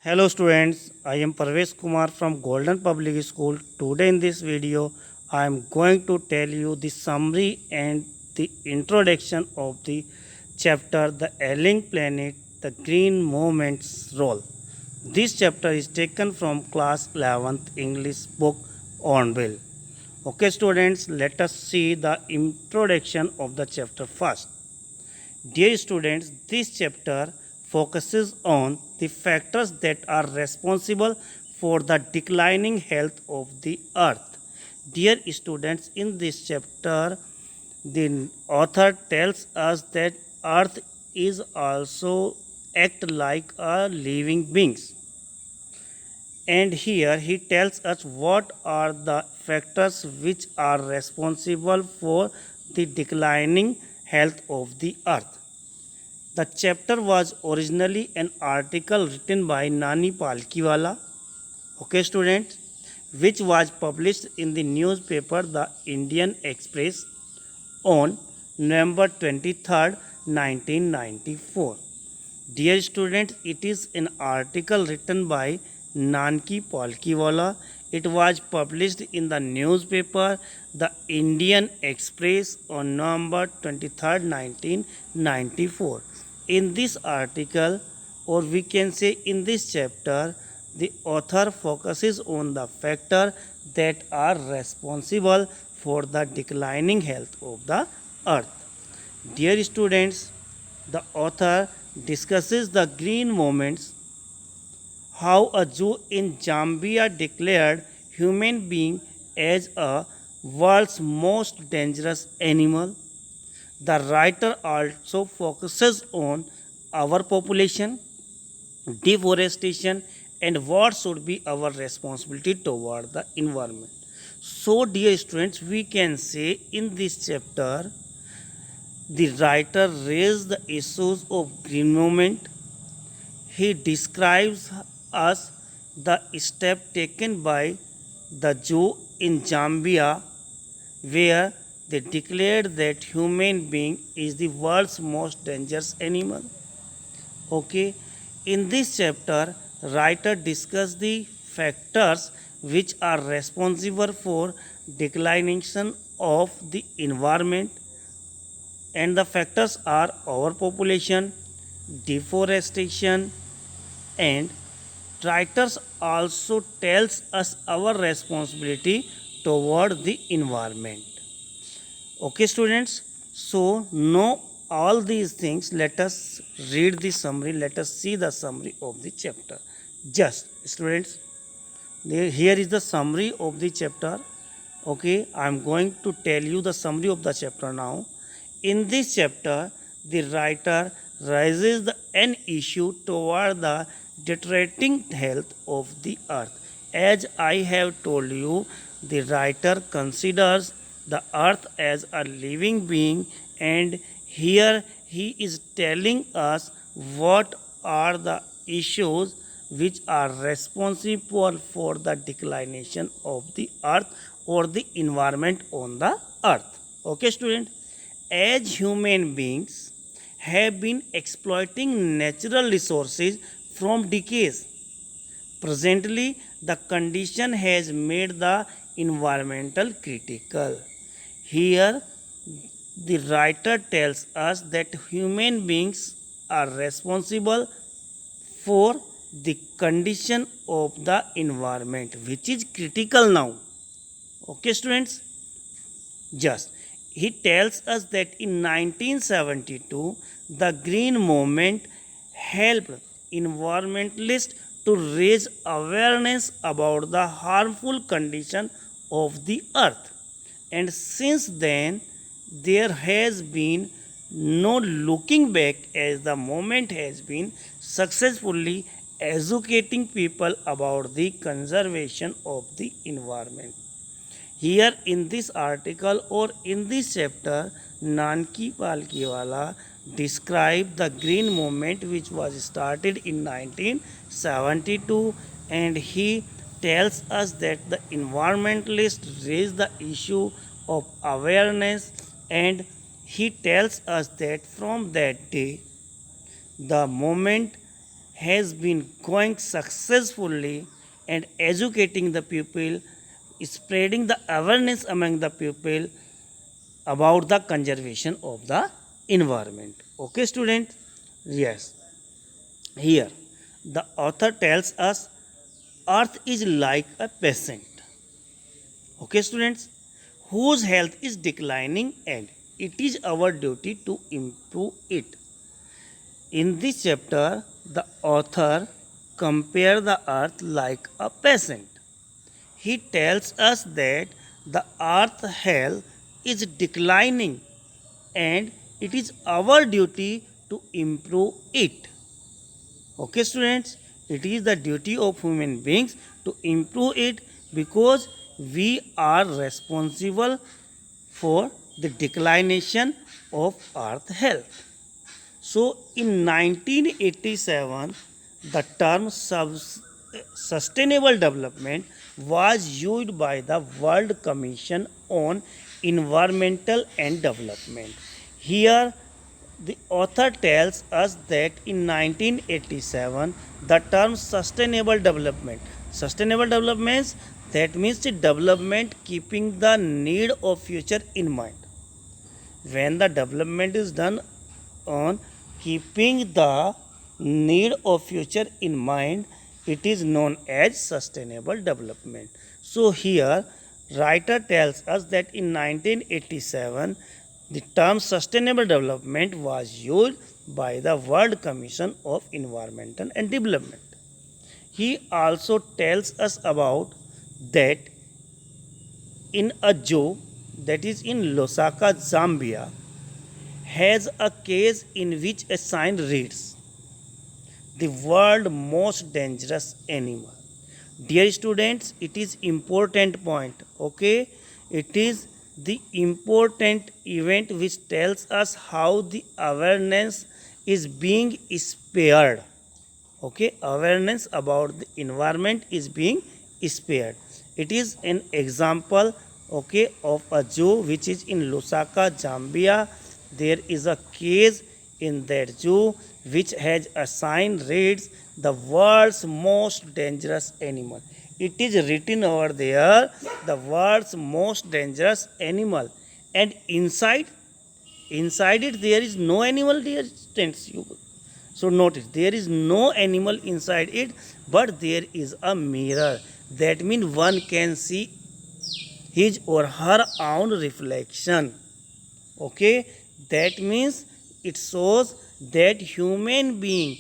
Hello students, I am Parvesh Kumar from Golden Public School. Today in this video, I am going to tell you the summary and the introduction of the chapter The Alien Planet, the Green Movement's Role. This chapter is taken from class 11th English book Orville. Okay students, let us see the introduction of the chapter first. Dear students, this chapter focuses on the factors that are responsible for the declining health of the earth. Dear students, in this chapter, the author tells us that earth is also act like a living beings. And here he tells us what are the factors which are responsible for the declining health of the earth. The chapter was originally an article written by Nani Palkiwala, okay students, which was published in the newspaper The Indian Express on November 23rd, 1994. Dear students, it is an article written by Nanki Palkiwala. It was published in the newspaper The Indian Express on November 23rd, 1994. In this article, or we can say in this chapter, the author focuses on the factors that are responsible for the declining health of the earth. Dear students, the author discusses the green movements, how a zoo in Zambia declared human being as a world's most dangerous animal. The writer also focuses on our population, deforestation, and what should be our responsibility toward the environment. So, dear students, we can say in this chapter, the writer raised the issues of green movement. He describes us the step taken by the Jew in Zambia, where they declared that human being is the world's most dangerous animal. Okay, in this chapter, writer discuss the factors which are responsible for declination of the environment, and the factors are overpopulation, deforestation, and writers also tells us our responsibility toward the environment. Okay students, so know all these things. Let us read the summary, let us see the summary of the chapter. Just students, here is the summary of the chapter. Okay, I am going to tell you the summary of the chapter now. In this chapter, the writer raises an issue toward the deteriorating health of the earth. As I have told you, the writer considers the earth as a living being, and here he is telling us what are the issues which are responsible for the declination of the earth or the environment on the earth. Okay student, as human beings have been exploiting natural resources from decades, presently the condition has made the environmental critical. Here the writer tells us that human beings are responsible for the condition of the environment which is critical now. Okay students, just he tells us that in 1972 the green movement helped environmentalists to raise awareness about the harmful condition of the earth, and since then there has been no looking back, as the movement has been successfully educating people about the conservation of the environment. Here in this article or in this chapter, Nanki Palkiwala described the green movement which was started in 1972, and he tells us that the environmentalists raised the issue of awareness, and he tells us that from that day the movement has been going successfully and educating the people, spreading the awareness among the people about the conservation of the environment. Okay, students? Yes. Here, the author tells us Earth is like a patient. Okay, students? Whose health is declining and it is our duty to improve it. In this chapter, the author compares the earth like a patient. He tells us that the earth health is declining and it is our duty to improve it. Okay, students, it is the duty of human beings to improve it because we are responsible for the declination of earth health. So, in 1987, the term sustainable development was used by the World Commission on Environmental and Development. Here, the author tells us that in 1987, the term sustainable development, that means the development keeping the need of future in mind. When the development is done on keeping the need of future in mind, it is known as sustainable development. So here writer tells us that in 1987 the term sustainable development was used by the World Commission of Environmental and Development. He also tells us about that in a zoo, that is in Lusaka, Zambia, has a case in which a sign reads, the world most dangerous animal. Dear students, it is important point, okay? It is the important event which tells us how the awareness is being spared. Okay, awareness about the environment is being spared. It is an example, okay, of a zoo which is in Lusaka, Zambia. There is a cage in that zoo which has a sign reads the world's most dangerous animal. It is written over there, the world's most dangerous animal, and inside it there is no animal, dear students. So notice there is no animal inside it, but there is a mirror. That means one can see his or her own reflection. Okay, that means it shows that human being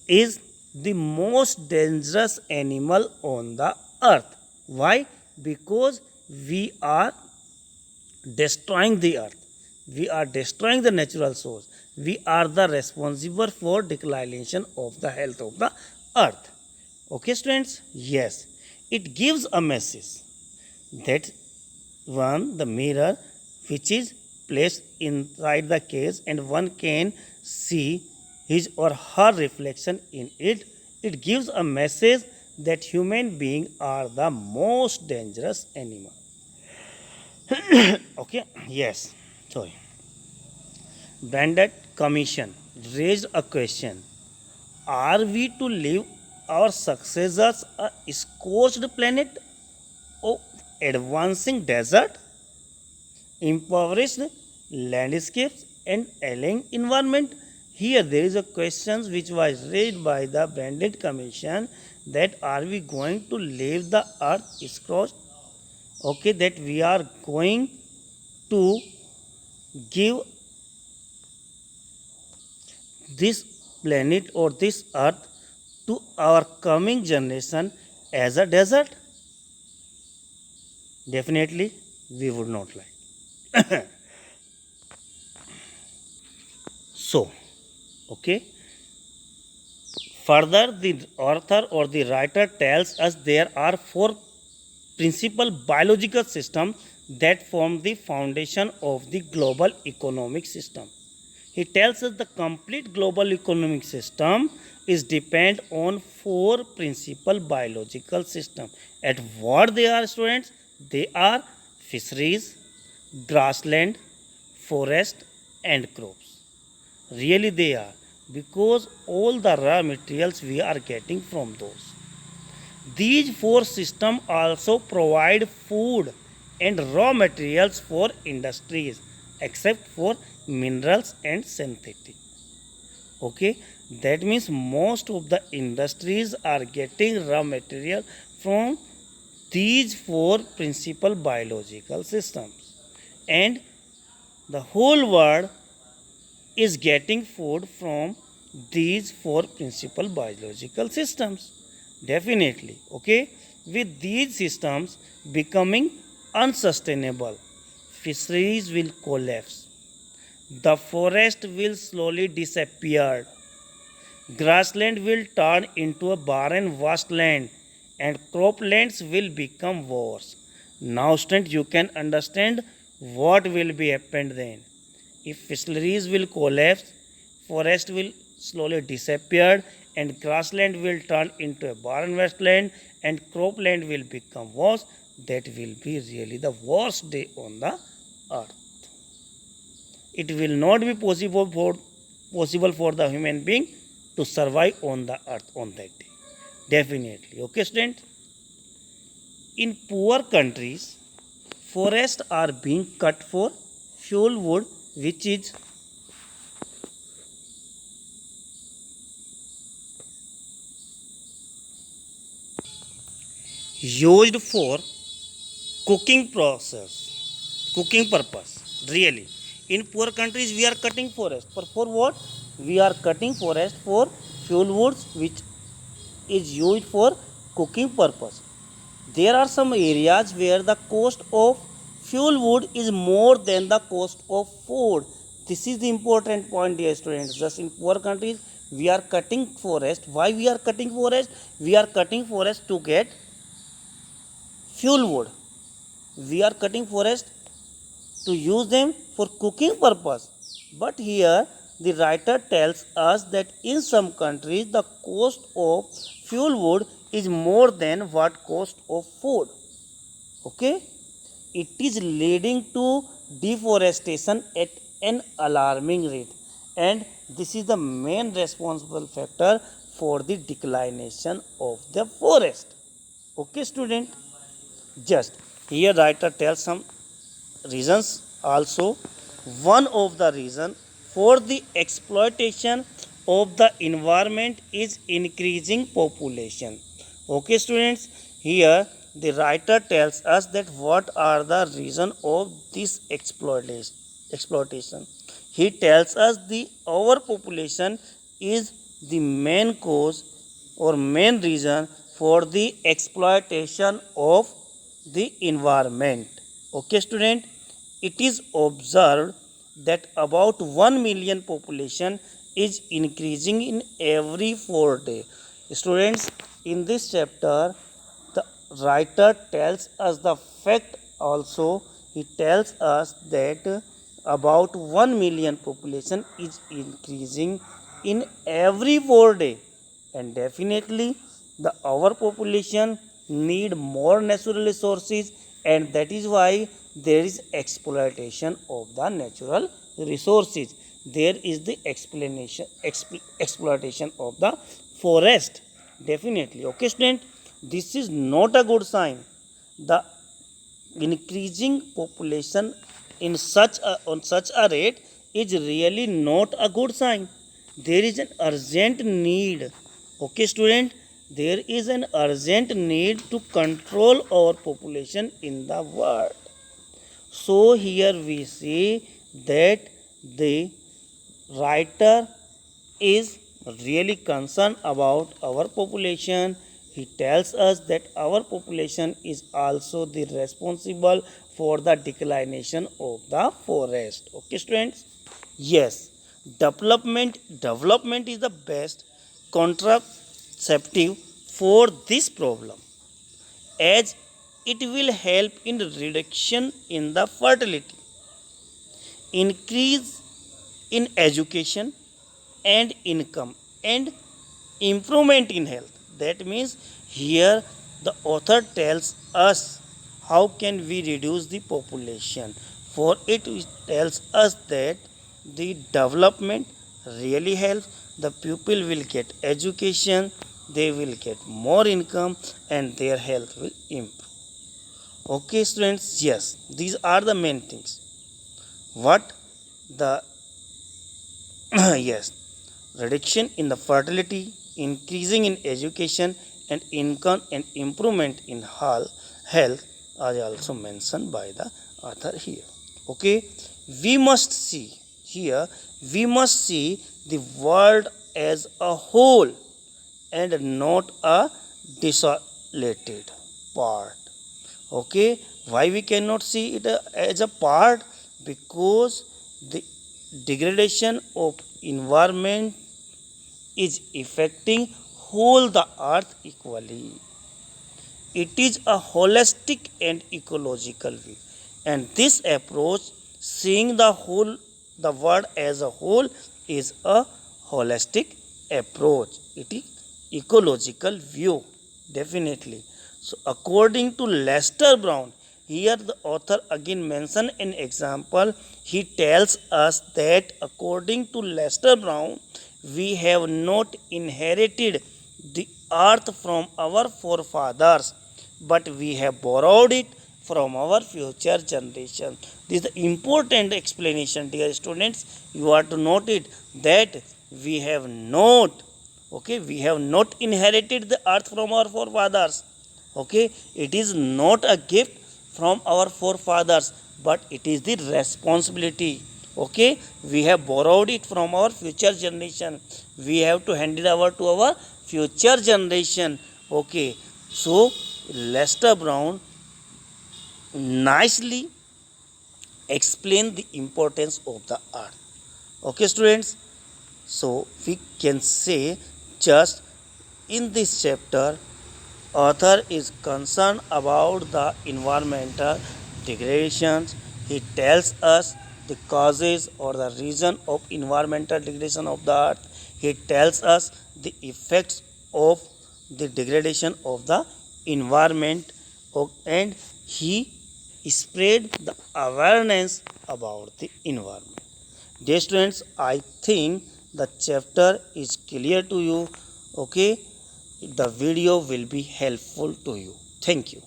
is the most dangerous animal on the earth. Why? Because we are destroying the earth. We are destroying the natural source. We are the responsible for declination of the health of the earth. Okay, students? Yes. It gives a message that one, the mirror which is placed inside the case and one can see his or her reflection in it. It gives a message that human beings are the most dangerous animal. Okay, yes, sorry. Bandit Commission raised a question. Are we to leave our successors a scorched planet of advancing desert, impoverished landscapes and alien environment? Here there is a question which was raised by the Bandit Commission that are we going to leave the earth scorched? Okay, that we are going to give this planet or this earth to our coming generation as a desert? Definitely we would not like. So, okay. Further, the author or the writer tells us there are four principal biological systems that form the foundation of the global economic system. He tells us the complete global economic system is depend on four principal biological systems. At what they are, students? They are fisheries, grassland, forest and crops. Really they are. because all the raw materials we are getting from those. These four systems also provide food and raw materials for industries except for minerals and synthetic. Okay, that means most of the industries are getting raw material from these four principal biological systems, and the whole world is getting food from these four principal biological systems. Definitely, okay. With these systems becoming unsustainable, fisheries will collapse, the forest will slowly disappear, grassland will turn into a barren wasteland, and croplands will become worse. Now, student, you can understand what will be happened then. If fisheries will collapse, forest will slowly disappear, and grassland will turn into a barren wasteland, and cropland will become worse. That will be really the worst day on the earth. It will not be possible for the human being to survive on the earth on that day. Definitely. Okay, students? In poor countries, forests are being cut for fuel wood, which is used for cooking purpose. Really, in poor countries we are cutting forest, but for what? We are cutting forest for fuel woods, which is used for cooking purpose. There are some areas where the cost of fuel wood is more than the cost of food. This is the important point, dear students. Just in poor countries we are cutting forest. Why we are cutting forest? We are cutting forest to get fuel wood. We are cutting forest to use them for cooking purpose. But here the writer tells us that in some countries the cost of fuel wood is more than what cost of food. Okay, it is leading to deforestation at an alarming rate, and this is the main responsible factor for the declination of the forest. Okay, student, just here writer tells some reasons also. One of the reason for the exploitation of the environment is increasing population. Okay, students, here the writer tells us that what are the reason of this exploitation. He tells us the overpopulation is the main cause or main reason for the exploitation of the environment. Okay, student, it is observed that about 1 million population is increasing in every 4 days. Students, in this chapter the writer tells us the fact also. He tells us that about 1 million population is increasing in every 4 days, and definitely the overpopulation need more natural resources, and that is why there is exploitation of the natural resources. There is the exploitation of the forest. Definitely. Okay, student, this is not a good sign. The increasing population on such a rate is really not a good sign. There is an urgent need. Okay, student, there is an urgent need to control our population in the world. So here we see that the writer is really concerned about our population. He tells us that our population is also the responsible for the declination of the forest. Okay, students? Yes, development is the best contraceptive for this problem, as it will help in reduction in the fertility, increase in education and income, and improvement in health. That means here the author tells us how can we reduce the population. For it tells us that the development really helps the pupil will get education, they will get more income, and their health will improve. Okay, students, yes, these are the main things. What the yes, reduction in the fertility, increasing in education and income, and improvement in health are also mentioned by the author here. Okay, we must see here, we must see the world as a whole and not a desolated part. Okay, why we cannot see it as a part? Because the degradation of environment is affecting whole the earth equally. It is a holistic and ecological view, and this approach, seeing the world as a whole, is a holistic approach. It is ecological view, definitely. So according to Lester Brown, here the author again mention an example. He tells us that according to Lester Brown, we have not inherited the earth from our forefathers, but we have borrowed it from our future generation. This is the important explanation, dear students. You are to note it that we have not, okay, we have not inherited the earth from our forefathers. Okay, it is not a gift from our forefathers, but it is the responsibility. Okay, we have borrowed it from our future generation. We have to hand it over to our future generation. Okay, so Lester Brown nicely explained the importance of the earth. Okay, students, so we can say just in this chapter, author is concerned about the environmental degradations. He tells us the causes or the reason of environmental degradation of the earth. He tells us the effects of the degradation of the environment, and he spread the awareness about the environment. Dear students, I think the chapter is clear to you. Okay, the video will be helpful to you. Thank you.